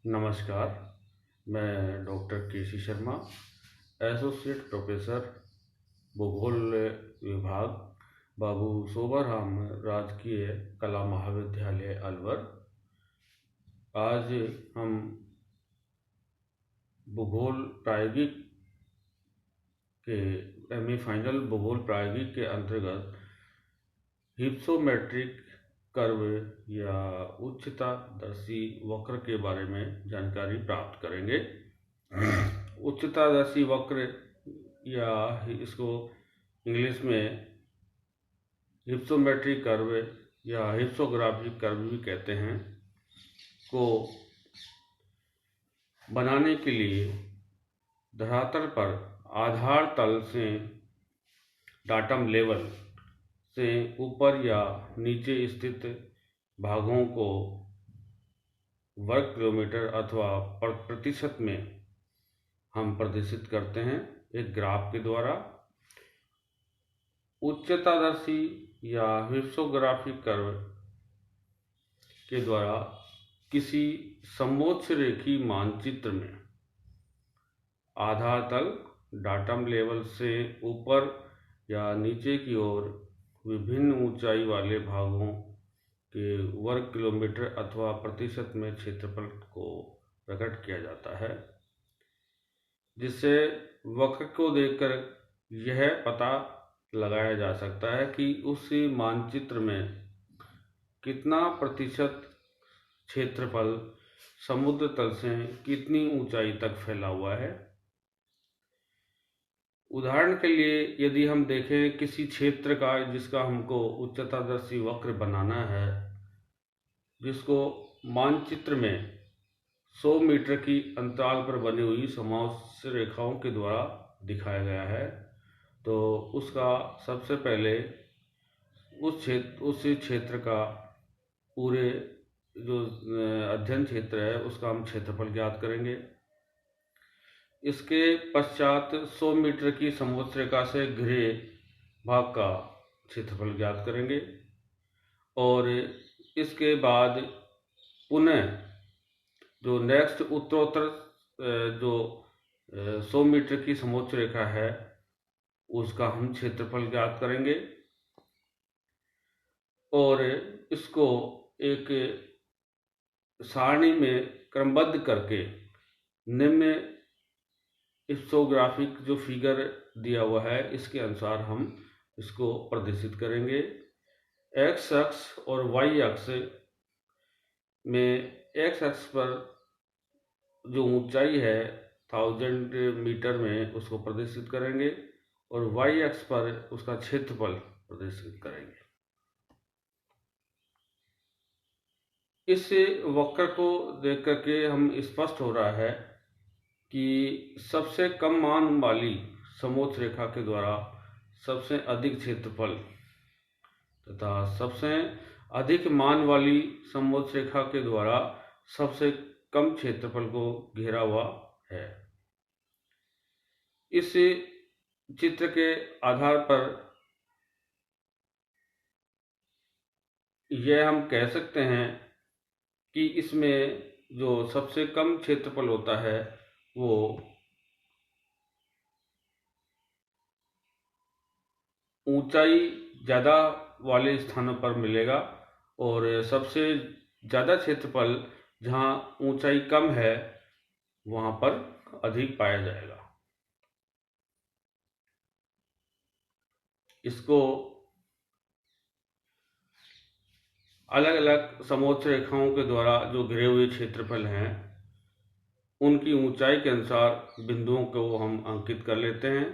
नमस्कार, मैं doctor KC. Sharma, associate professor भूगोल विभाग, बाबू सोबाराम राजकीय कला महाविद्यालय अलवर। आज हम भूगोल प्रायोगिक के एमए फाइनल भूगोल प्रायोगिक के अंतर्गत हिप्सोमेट्रिक कर्व या उच्चतादर्शी वक्र के बारे में जानकारी प्राप्त करेंगे। उच्चतादर्शी वक्र या इसको इंग्लिश में हिप्सोमेट्रिक कर्व या हिप्सोग्राफिक कर्व भी कहते हैं, को बनाने के लिए धरातल पर आधार तल से डाटम लेवल से ऊपर या नीचे स्थित भागों को वर्ग किलोमीटर अथवा प्रतिशत में हम प्रदर्शित करते हैं एक ग्राफ के द्वारा। उच्चतादर्शी या हिप्सोग्राफिक कर्व के द्वारा किसी समोच्च रेखीय मानचित्र में आधार तल डाटम लेवल से ऊपर या नीचे की ओर विभिन्न ऊंचाई वाले भागों के वर्ग किलोमीटर अथवा प्रतिशत में क्षेत्रफल को प्रकट किया जाता है, जिससे वक्र को देखकर यह पता लगाया जा सकता है कि उस मानचित्र में कितना प्रतिशत क्षेत्रफल समुद्र तल से कितनी ऊंचाई तक फैला हुआ है। उदाहरण के लिए यदि हम देखें किसी क्षेत्र का जिसका हमको उच्चतादर्शी वक्र बनाना है, जिसको मानचित्र में 100 मीटर की अंतराल पर बनी हुई समोच्च रेखाओं के द्वारा दिखाया गया है, तो उसका सबसे पहले उस क्षेत्र का पूरे जो अध्ययन क्षेत्र है उसका हम क्षेत्रफल ज्ञात करेंगे। इसके पश्चात 100 मीटर की समोच्च रेखा से घिरे भाग का क्षेत्रफल ज्ञात करेंगे और इसके बाद पुनः जो नेक्स्ट उत्तरोत्तर जो 100 मीटर की समोच्च रेखा है उसका हम क्षेत्रफल ज्ञात करेंगे और इसको एक सारणी में क्रमबद्ध करके निम्न हिप्सोग्राफिक जो फिगर दिया हुआ है इसके अनुसार हम इसको प्रदर्शित करेंगे। एक्स अक्ष और वाई अक्ष में एक्स अक्ष पर जो ऊंचाई है 1000 मीटर में उसको प्रदर्शित करेंगे और वाई अक्ष पर उसका क्षेत्रफल प्रदर्शित करेंगे। इस वक्र को देख करके हम स्पष्ट हो रहा है कि सबसे कम मान वाली समोच्च रेखा के द्वारा सबसे अधिक क्षेत्रफल तथा सबसे अधिक मान वाली समोच्च रेखा के द्वारा सबसे कम क्षेत्रफल को घेरा हुआ है। इस चित्र के आधार पर यह हम कह सकते हैं कि इसमें जो सबसे कम क्षेत्रफल होता है वो ऊंचाई ज़्यादा वाले स्थानों पर मिलेगा और सबसे ज़्यादा क्षेत्रफल जहाँ ऊंचाई कम है वहाँ पर अधिक पाया जाएगा। इसको अलग अलग समोच्च रेखाओं के द्वारा जो घिरे हुए क्षेत्रफल हैं उनकी ऊंचाई के अनुसार बिंदुओं को हम अंकित कर लेते हैं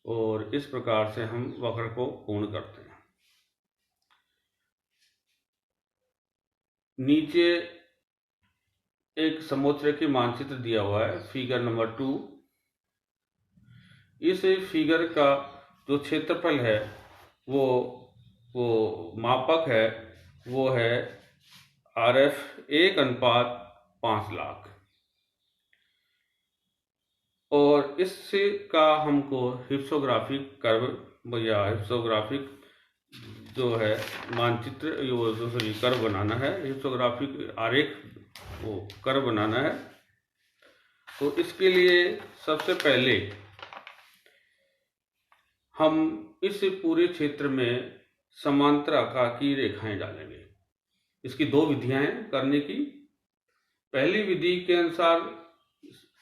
और इस प्रकार से हम वक्र को पूर्ण करते हैं। नीचे एक समोच्च रेखीय मानचित्र दिया हुआ है, फिगर नंबर 2। इस फिगर का जो क्षेत्रफल है वो मापक है वो है RF 1:5 लाख और इसका हमको हिप्सोग्राफिक कर्व या हिप्सोग्राफिक जो है मानचित्र कर्व बनाना है, हिप्सोग्राफिक आरेख वो कर्व बनाना है। तो इसके लिए सबसे पहले हम इस पूरे क्षेत्र में समांतर आकार की रेखाएं डालेंगे। इसकी दो विधियां हैं करने की। पहली विधि के अनुसार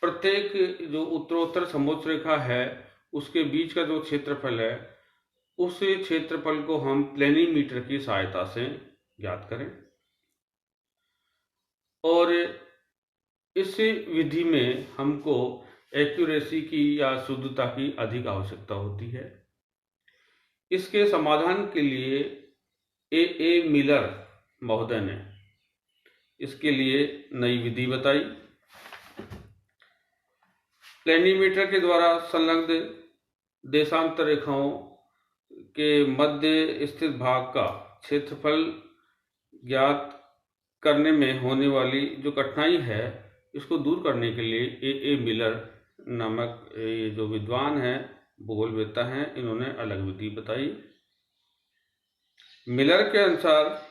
प्रत्येक जो उत्तरोत्तर समोच्च रेखा है उसके बीच का जो क्षेत्रफल है उस क्षेत्रफल को हम प्लेनीमीटर की सहायता से ज्ञात करें। और इस विधि में हमको एक्यूरेसी की या शुद्धता की अधिक आवश्यकता होती है। इसके समाधान के लिए ए मिलर महोदय ने इसके लिए नई विधि बताई। प्लेनीमीटर के द्वारा संलग्न देशांतर रेखाओं के मध्य स्थित भाग का क्षेत्रफल ज्ञात करने में होने वाली जो कठिनाई है इसको दूर करने के लिए ए मिलर नामक ये जो विद्वान हैं, भूगोलवेत्ता हैं, इन्होंने अलग विधि बताई। मिलर के अनुसार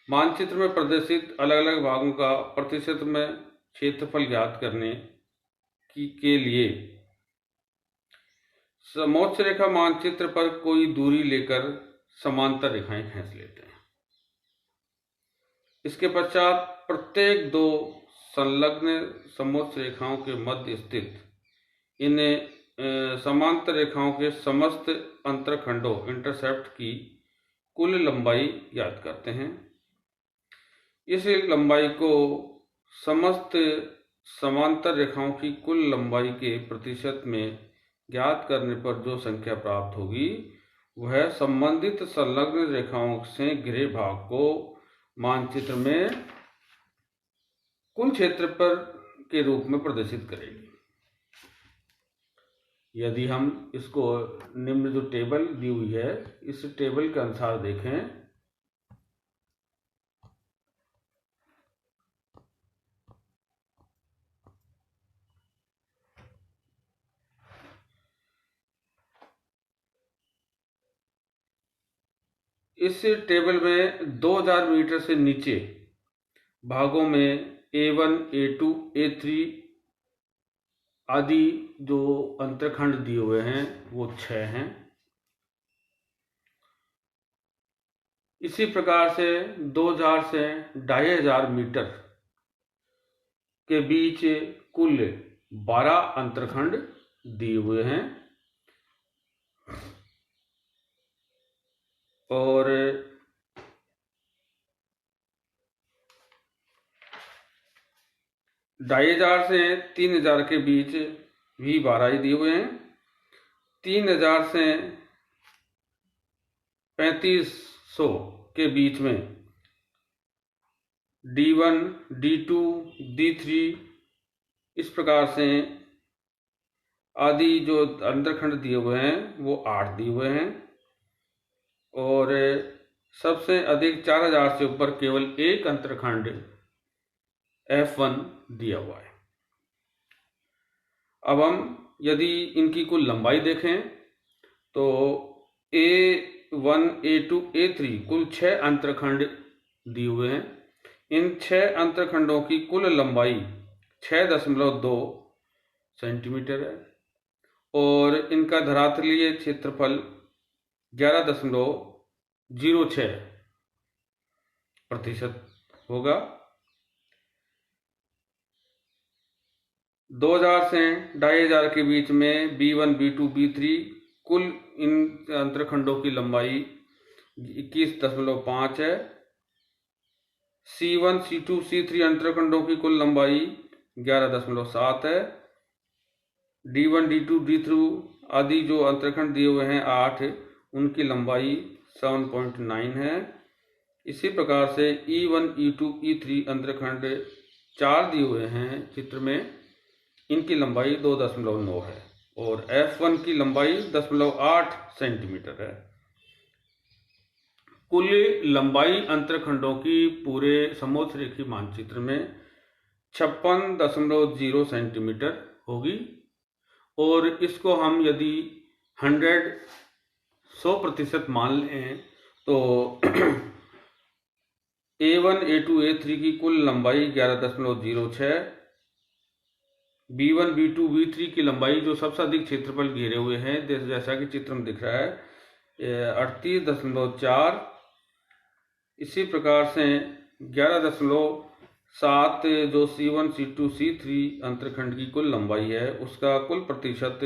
मानचित्र में प्रदर्शित अलग अलग भागों का प्रतिशत में क्षेत्रफल ज्ञात करने के लिए समोच्च रेखा मानचित्र पर कोई दूरी लेकर समांतर रेखाएं खींच लेते हैं। इसके पश्चात प्रत्येक दो संलग्न समोच्च रेखाओं के मध्य स्थित इन समांतर रेखाओं के समस्त अंतरखंडों इंटरसेप्ट की कुल लंबाई ज्ञात करते हैं। इस लंबाई को समस्त समांतर रेखाओं की कुल लंबाई के प्रतिशत में ज्ञात करने पर जो संख्या प्राप्त होगी वह संबंधित संलग्न रेखाओं से घिरे भाग को मानचित्र में कुल क्षेत्रफल के रूप में प्रदर्शित करेगी। यदि हम इसको निम्न जो टेबल दी हुई है इस टेबल के अनुसार देखें इस टेबल में 2000 मीटर से नीचे भागों में A1, A2, A3 आदि जो अंतरखंड दिए हुए हैं वो 6 हैं। इसी प्रकार से 2000 से 2500 मीटर के बीच कुल 12 अंतरखंड दिए हुए हैं। और 2500 से 3000 के बीच भी 12 ही दिए हुए हैं। 3000 से 3500 के बीच में D1, D2, D3 इस प्रकार से आदि जो अंतरखंड दिए हुए हैं वो 8 दिए हुए हैं। और सबसे अधिक 4000 से ऊपर केवल एक अंतरखंड F1 दिया हुआ है। अब हम यदि इनकी कुल लंबाई देखें तो A1, A2, A3 कुल 6 अंतरखंड दिए हुए हैं। इन 6 अंतरखंडों की कुल लंबाई 6.2 सेंटीमीटर है और इनका धरातलीय क्षेत्रफल 11.06% होगा। 2000 से 2500 के बीच में B1, B2, B3 कुल इन अंतरखंडों की लंबाई 21.5 है। C1, C2, C3 अंतरखंडों की कुल लंबाई 11.7 है। D1, D2, D3 आदि जो अंतरखंड दिए हुए हैं 8, उनकी लंबाई 7.9 है। इसी प्रकार से E1, E2, E3 अंतरखंड 4 दिए हुए हैं चित्र में, इनकी लंबाई 2.9 है और F1 की लंबाई 0.8 सेंटीमीटर है। कुल लंबाई अंतरखंडों की पूरे समोच्च रेखीय मानचित्र में 56.0 सेंटीमीटर होगी। और इसको हम यदि 100% मान लें तो A1 A2 A3 की कुल लंबाई 11.06, B1 B2 B3 की लंबाई जो सबसे अधिक क्षेत्रफल घेरे हुए हैं जैसा कि चित्र में दिख रहा है 38.4। इसी प्रकार से 11.7 जो C1 C2 C3 अंतरखंड की कुल लंबाई है उसका कुल प्रतिशत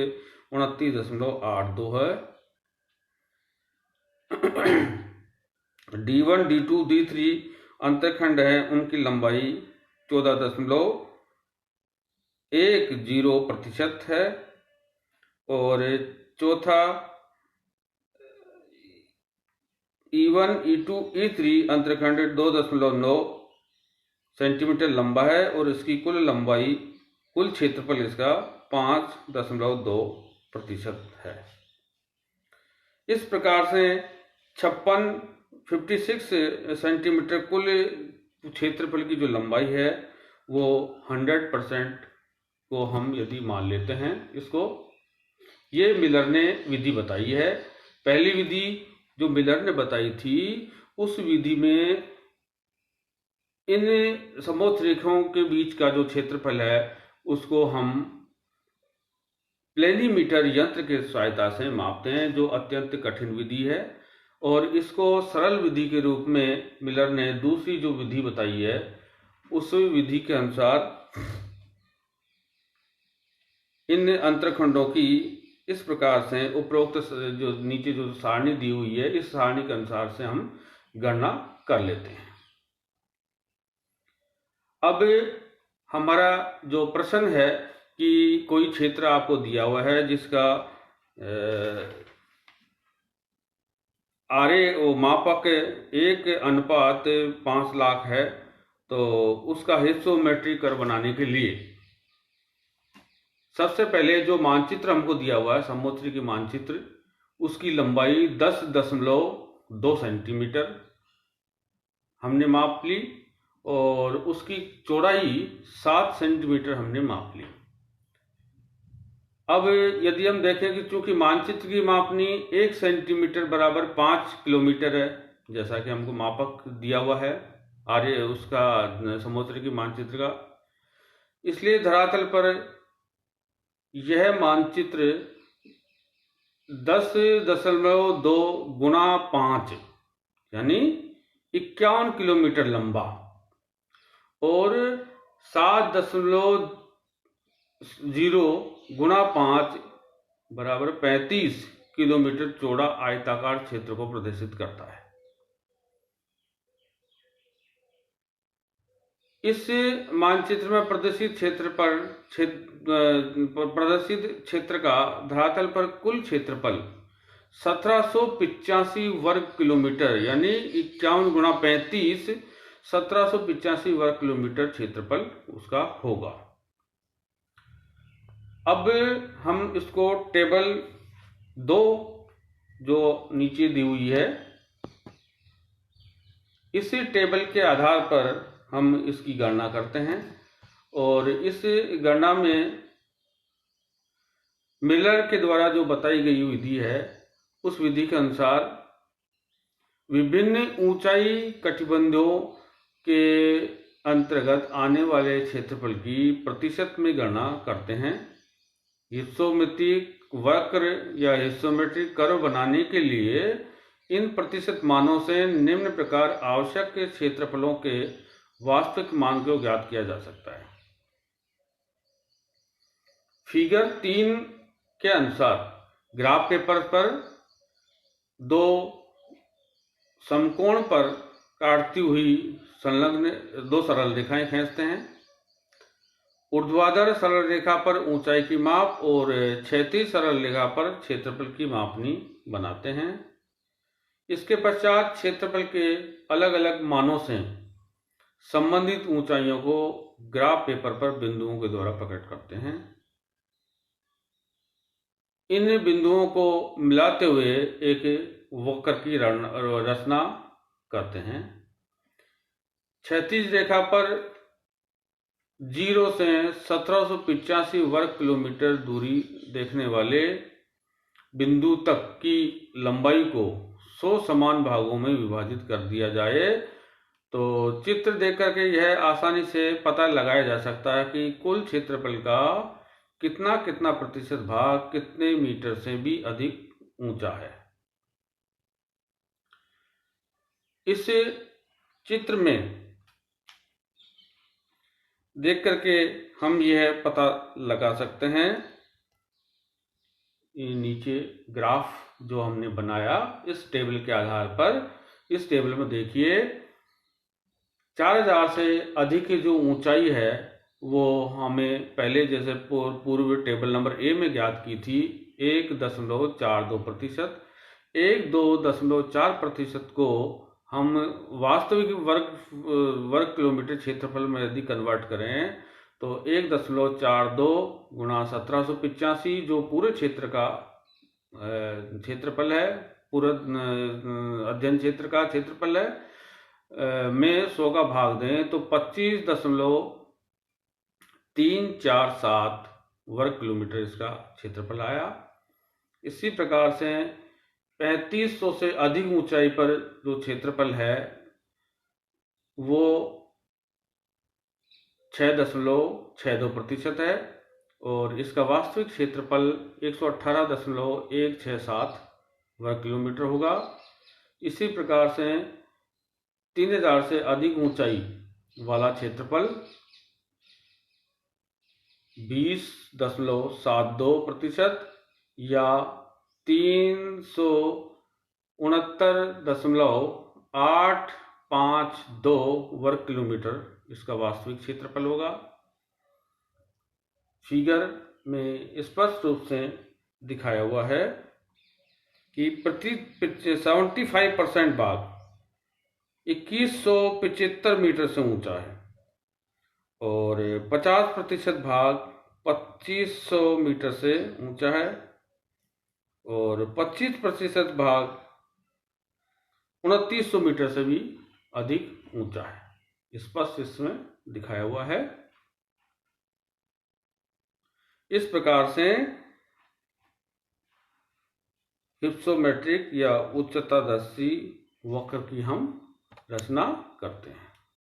29.82 है। D1 D2 D3 अंतरखंड है उनकी लंबाई 14.10% है। और चौथा E1 E2 E3 अंतरखंड 2.9 सेंटीमीटर लंबा है और इसकी कुल लंबाई कुल क्षेत्रफल इसका 5.2% है। इस प्रकार से 56 सेंटीमीटर कुल क्षेत्रफल की जो लंबाई है वो 100% को हम यदि मान लेते हैं इसको, ये मिलर ने विधि बताई है। पहली विधि जो मिलर ने बताई थी उस विधि में इन समोच्च रेखाओं के बीच का जो क्षेत्रफल है उसको हम प्लेनीमीटर यंत्र के सहायता से मापते हैं, जो अत्यंत कठिन विधि है। और इसको सरल विधि के रूप में मिलर ने दूसरी जो विधि बताई है उस विधि के अनुसार इन अंतरखंडों की इस प्रकार से उपरोक्त जो नीचे जो सारणी दी हुई है इस सारणी के अनुसार से हम गणना कर लेते हैं। अब हमारा जो प्रश्न है कि कोई क्षेत्र आपको दिया हुआ है जिसका आरे वो मापक 1:5 लाख है, तो उसका हिस्सोमेट्री कर्व बनाने के लिए सबसे पहले जो मानचित्र हमको दिया हुआ है समोच्च की मानचित्र, उसकी लंबाई 10.2 सेंटीमीटर हमने माप ली और उसकी चौड़ाई 7 सेंटीमीटर हमने माप ली। अब यदि हम देखें कि चूंकि मानचित्र की मापनी 1 सेंटीमीटर बराबर 5 किलोमीटर है, जैसा कि हमको मापक दिया हुआ है आर्य उसका समुद्र की मानचित्र का, इसलिए धरातल पर यह मानचित्र 10.2 गुना 5 यानी 51 किलोमीटर लंबा और 7.0 गुना 5 बराबर 35 किलोमीटर चौड़ा आयताकार क्षेत्र को प्रदर्शित करता है। इस मानचित्र में प्रदर्शित क्षेत्र का धरातल पर कुल क्षेत्रफल 1785 वर्ग किलोमीटर यानी 51 गुना 35 1785 वर्ग किलोमीटर क्षेत्रफल उसका होगा। अब हम इसको टेबल 2 जो नीचे दी हुई है इसी टेबल के आधार पर हम इसकी गणना करते हैं और इस गणना में मिलर के द्वारा जो बताई गई विधि है उस विधि के अनुसार विभिन्न ऊंचाई कटिबंधों के अंतर्गत आने वाले क्षेत्रफल की प्रतिशत में गणना करते हैं। हिस्सोमेट्रिक वक्र या हिस्सोमेट्रिक कर्व बनाने के लिए इन प्रतिशत मानों से निम्न प्रकार आवश्यक क्षेत्रफलों के वास्तविक मान को ज्ञात किया जा सकता है। फिगर 3 के अनुसार ग्राफ पेपर पर दो समकोण पर काटती हुई संलग्न दो सरल रेखाएं खींचते हैं। ऊर्ध्वाधर सरल रेखा पर ऊंचाई की माप और क्षैतिज सरल रेखा पर क्षेत्रफल की मापनी बनाते हैं। इसके पश्चात क्षेत्रफल के अलग अलग मानों से संबंधित ऊंचाइयों को ग्राफ पेपर पर बिंदुओं के द्वारा प्रकट करते हैं। इन बिंदुओं को मिलाते हुए एक वक्र की रचना करते हैं। क्षैतिज रेखा पर 0 से 1785 वर्ग किलोमीटर दूरी देखने वाले बिंदु तक की लंबाई को 100 समान भागों में विभाजित कर दिया जाए तो चित्र देख करके यह आसानी से पता लगाया जा सकता है कि कुल क्षेत्रफल का कितना कितना प्रतिशत भाग कितने मीटर से भी अधिक ऊंचा है। इस चित्र में देख करके हम यह पता लगा सकते हैं, ये नीचे ग्राफ जो हमने बनाया इस टेबल के आधार पर, इस टेबल में देखिए 4000 से अधिक की जो ऊंचाई है वो हमें पहले जैसे पूर्व टेबल नंबर ए में ज्ञात की थी 1.42%। 1.4% को हम वास्तविक वर्ग किलोमीटर क्षेत्रफल में यदि कन्वर्ट करें तो 1.42 गुणा 1785 जो पूरे क्षेत्र का क्षेत्रफल है, पूरा अध्ययन क्षेत्र का क्षेत्रफल है, में 100 का भाग दें तो 25.347 वर्ग किलोमीटर इसका क्षेत्रफल आया। इसी प्रकार से 3500 से अधिक ऊंचाई पर जो क्षेत्रफल है वो 6.62% है और इसका वास्तविक क्षेत्रफल 118.167 वर्ग किलोमीटर होगा। इसी प्रकार से 3000 से अधिक ऊंचाई वाला क्षेत्रफल 20.72% या 369.852 वर्ग किलोमीटर इसका वास्तविक क्षेत्रफल होगा। फिगर में स्पष्ट रूप से दिखाया हुआ है कि 75% भाग 2175 मीटर से ऊंचा है और 50% भाग 2500 मीटर से ऊंचा है और 25% भाग 2900 मीटर से भी अधिक ऊंचा है। स्पष्ट इसमें दिखाया हुआ है। इस प्रकार से हिप्सोमेट्रिक या उच्चतादर्शी वक्र की हम रचना करते हैं।